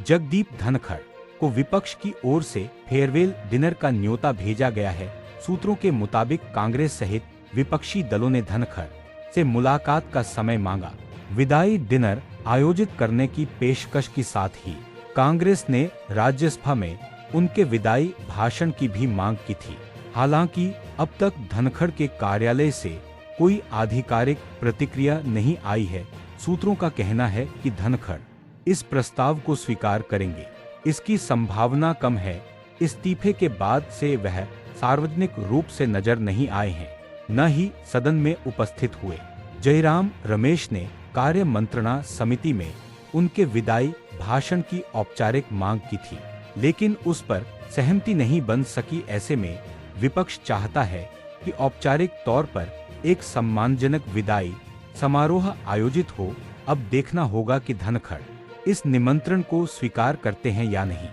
जगदीप धनखड़ को विपक्ष की ओर से फेयरवेल डिनर का न्योता भेजा गया है। सूत्रों के मुताबिक कांग्रेस सहित विपक्षी दलों ने धनखड़ से मुलाकात का समय मांगा। विदाई डिनर आयोजित करने की पेशकश के साथ ही कांग्रेस ने राज्यसभा में उनके विदाई भाषण की भी मांग की थी। हालांकि अब तक धनखड़ के कार्यालय से कोई आधिकारिक प्रतिक्रिया नहीं आई है। सूत्रों का कहना है कि धनखड़ इस प्रस्ताव को स्वीकार करेंगे। इसकी संभावना कम है। इस्तीफे के बाद से वह सार्वजनिक रूप से नजर नहीं आए हैं, न ही सदन में उपस्थित हुए। जयराम रमेश ने कार्य मंत्रणा समिति में उनके विदाई भाषण की औपचारिक मांग की थी, लेकिन उस पर सहमति नहीं बन सकी। ऐसे में विपक्ष चाहता है कि औपचारिक तौर पर एक सम्मानजनक विदाई समारोह आयोजित हो। अब देखना होगा कि धनखड़ इस निमंत्रण को स्वीकार करते हैं या नहीं।